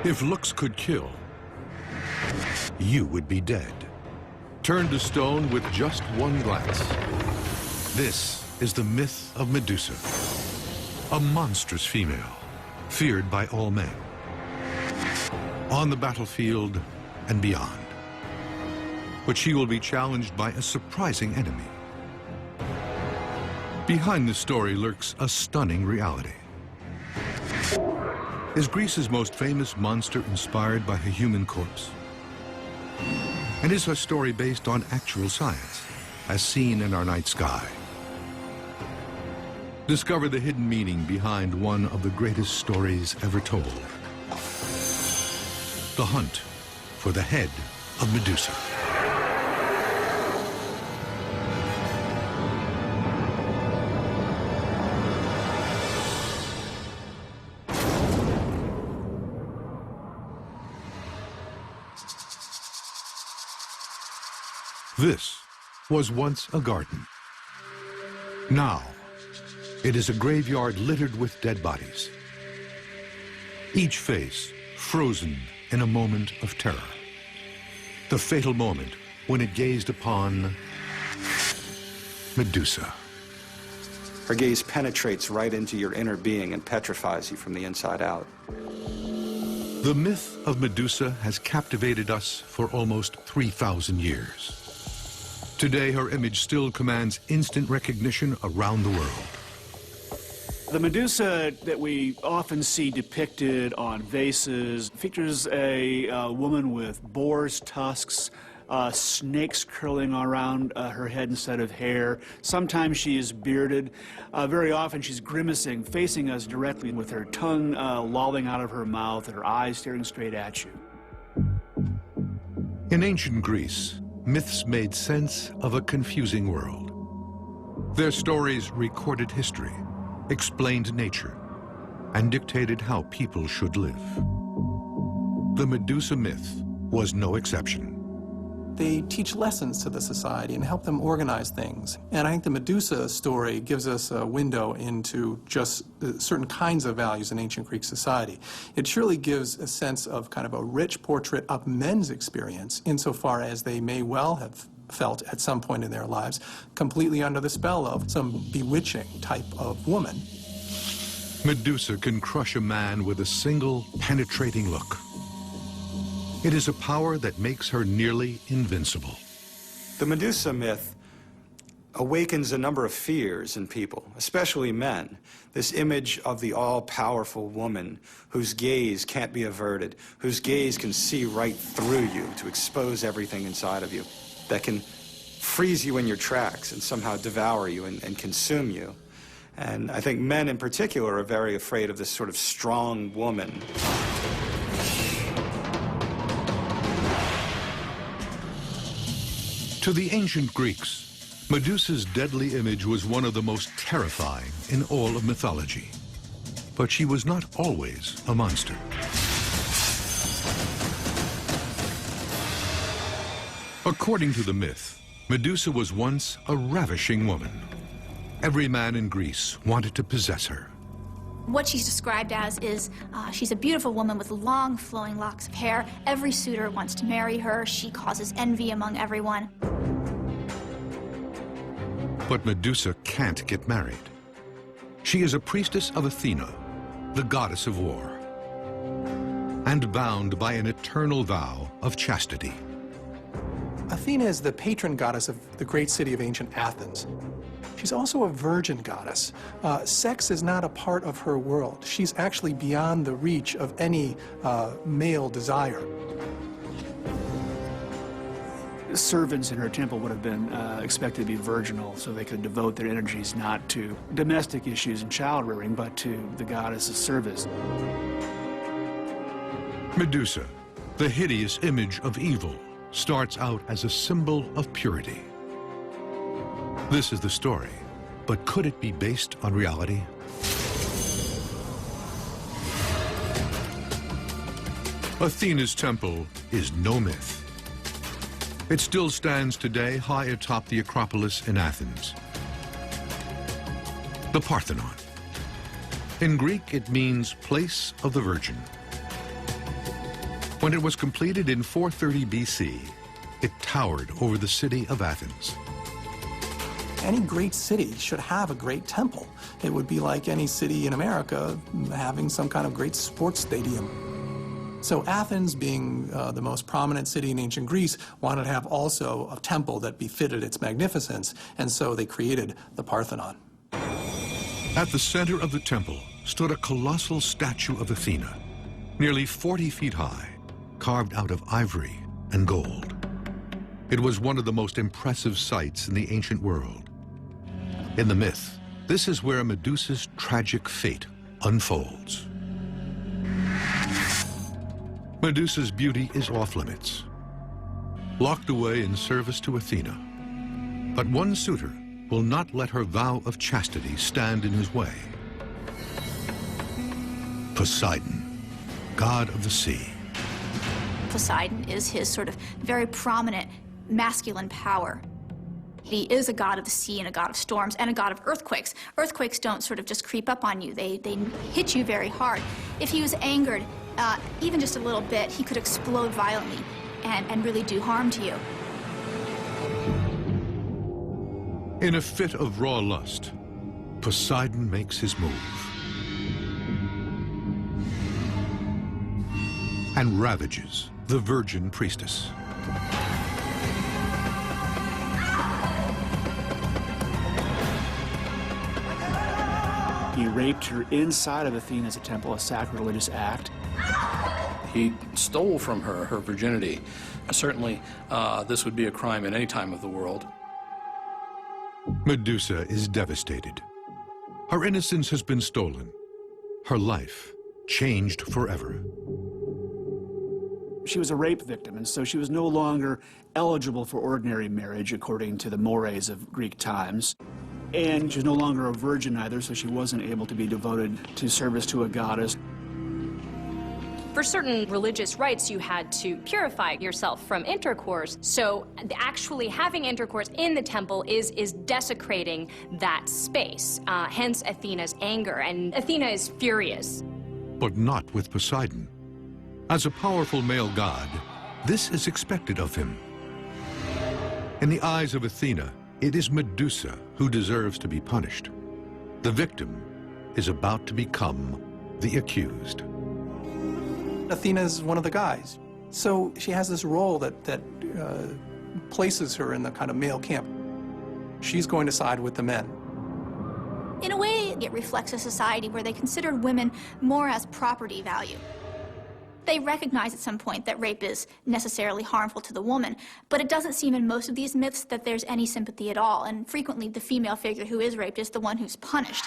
If looks could kill, you would be dead. Turned to stone with just one glance. This is the myth of Medusa, a monstrous female, feared by all men, on the battlefield and beyond. But she will be challenged by a surprising enemy. Behind the story lurks a stunning reality. Is Greece's most famous monster inspired by a human corpse? And is her story based on actual science, as seen in our night sky? Discover the hidden meaning behind one of the greatest stories ever told. The hunt for the head of Medusa. This was once a garden. Now, it is a graveyard littered with dead bodies. Each face frozen in a moment of terror. The fatal moment when it gazed upon Medusa. Her gaze penetrates right into your inner being and petrifies you from the inside out. The myth of Medusa has captivated us for almost 3,000 years. Today, her image still commands instant recognition around the world. The Medusa that we often see depicted on vases features a woman with boar's tusks, snakes curling around her head instead of hair. Sometimes she is bearded. Very often she's grimacing, facing us directly with her tongue lolling out of her mouth and her eyes staring straight at you. In ancient Greece, myths made sense of a confusing world. Their stories recorded history, explained nature, and dictated how people should live. The Medusa myth was no exception. They teach lessons to the society and help them organize things. And I think the Medusa story gives us a window into just certain kinds of values in ancient Greek society. It surely gives a sense of kind of a rich portrait of men's experience, insofar as they may well have felt at some point in their lives completely under the spell of some bewitching type of woman. Medusa can crush a man with a single penetrating look. It is a power that makes her nearly invincible. The Medusa myth awakens a number of fears in people, especially men. This image of the all-powerful woman whose gaze can't be averted, whose gaze can see right through you to expose everything inside of you, that can freeze you in your tracks and somehow devour you and consume you. And I think men in particular are very afraid of this sort of strong woman. To the ancient Greeks, Medusa's deadly image was one of the most terrifying in all of mythology. But she was not always a monster. According to the myth, Medusa was once a ravishing woman. Every man in Greece wanted to possess her. What she's described as is she's a beautiful woman with long, flowing locks of hair. Every suitor wants to marry her. She causes envy among everyone. But Medusa can't get married. She is a priestess of Athena, the goddess of war, and bound by an eternal vow of chastity. Athena is the patron goddess of the great city of ancient Athens. She's also a virgin goddess. Sex is not a part of her world. She's actually beyond the reach of any male desire. Servants in her temple would have been expected to be virginal, so they could devote their energies not to domestic issues and child rearing, but to the goddess's service. Medusa, the hideous image of evil, starts out as a symbol of purity. This is the story, but could it be based on reality? Athena's temple is no myth. It still stands today high atop the Acropolis in Athens. The Parthenon. In Greek, it means place of the Virgin. When it was completed in 430 BC, it towered over the city of Athens. Any great city should have a great temple. It would be like any city in America having some kind of great sports stadium. So Athens, being the most prominent city in ancient Greece, wanted to have also a temple that befitted its magnificence, and so they created the Parthenon. At the center of the temple stood a colossal statue of Athena, nearly 40 feet high, carved out of ivory and gold. It was one of the most impressive sights in the ancient world. In the myth, this is where Medusa's tragic fate unfolds. Medusa's beauty is off limits, locked away in service to Athena. But one suitor will not let her vow of chastity stand in his way. Poseidon, god of the sea. Poseidon is his sort of very prominent masculine power. He is a god of the sea and a god of storms and a god of earthquakes. Earthquakes don't sort of just creep up on you. They hit you very hard. If he was angered, even just a little bit, he could explode violently and really do harm to you. In a fit of raw lust, Poseidon makes his move and ravages the virgin priestess. He raped her inside of Athena's temple, a sacrilegious act. He stole from her her virginity. Certainly, this would be a crime in any time of the world. Medusa is devastated. Her innocence has been stolen. Her life changed forever. She was a rape victim, and so she was no longer eligible for ordinary marriage according to the mores of Greek times. And she was no longer a virgin either, so she wasn't able to be devoted to service to a goddess. For certain religious rites, you had to purify yourself from intercourse. So actually having intercourse in the temple is desecrating that space, hence Athena's anger. And Athena is furious. But not with Poseidon. As a powerful male god, this is expected of him. In the eyes of Athena, it is Medusa who deserves to be punished. The victim is about to become the accused. Athena is one of the guys. So she has this role that places her in the kind of male camp. She's going to side with the men. In a way, it reflects a society where they considered women more as property value. They recognize at some point that rape is necessarily harmful to the woman, but it doesn't seem in most of these myths that there's any sympathy at all, and frequently the female figure who is raped is the one who's punished.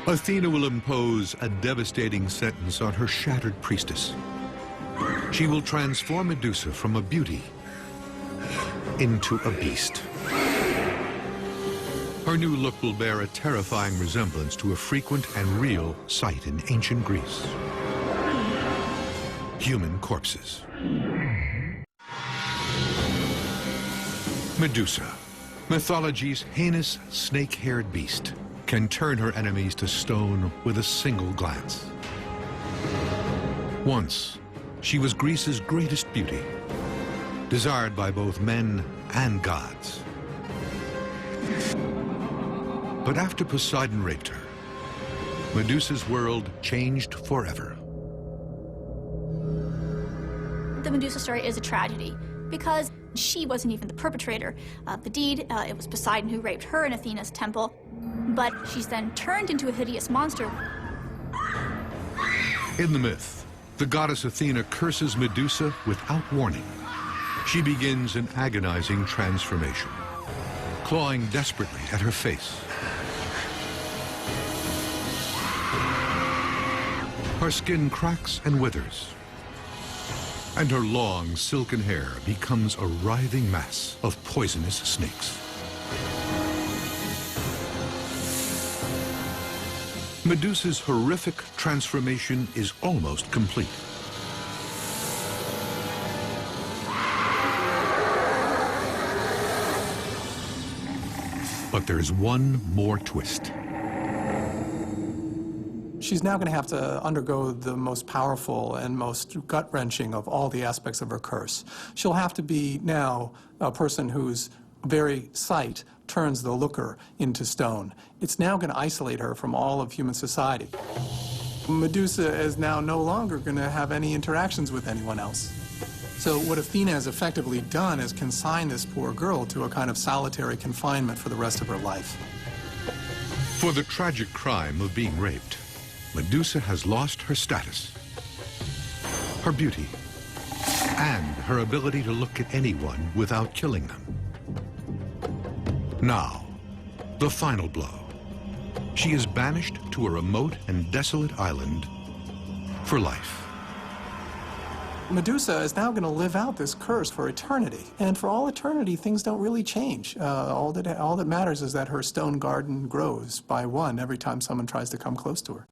Athena will impose a devastating sentence on her shattered priestess. She will transform Medusa from a beauty into a beast. Her new look will bear a terrifying resemblance to a frequent and real sight in ancient Greece. Human corpses. Medusa, mythology's heinous snake-haired beast, can turn her enemies to stone with a single glance. Once, she was Greece's greatest beauty, desired by both men and gods. But after Poseidon raped her, Medusa's world changed forever. The Medusa story is a tragedy because she wasn't even the perpetrator of the deed. It was Poseidon who raped her in Athena's temple. But she's then turned into a hideous monster. In the myth, the goddess Athena curses Medusa without warning. She begins an agonizing transformation, clawing desperately at her face. Her skin cracks and withers, and her long silken hair becomes a writhing mass of poisonous snakes. Medusa's horrific transformation is almost complete. But there's one more twist. she's now going to have to undergo the most powerful and most gut-wrenching of all the aspects of her curse. She'll have to be now a person whose very sight turns the looker into stone. It's now going to isolate her from all of human society. Medusa is now no longer going to have any interactions with anyone else. So what Athena has effectively done is consign this poor girl to a kind of solitary confinement for the rest of her life. For the tragic crime of being raped, Medusa has lost her status, her beauty, and her ability to look at anyone without killing them. Now, the final blow. She is banished to a remote and desolate island for life. Medusa is now going to live out this curse for eternity. And for all eternity, things don't really change. All that matters is that her stone garden grows by one every time someone tries to come close to her.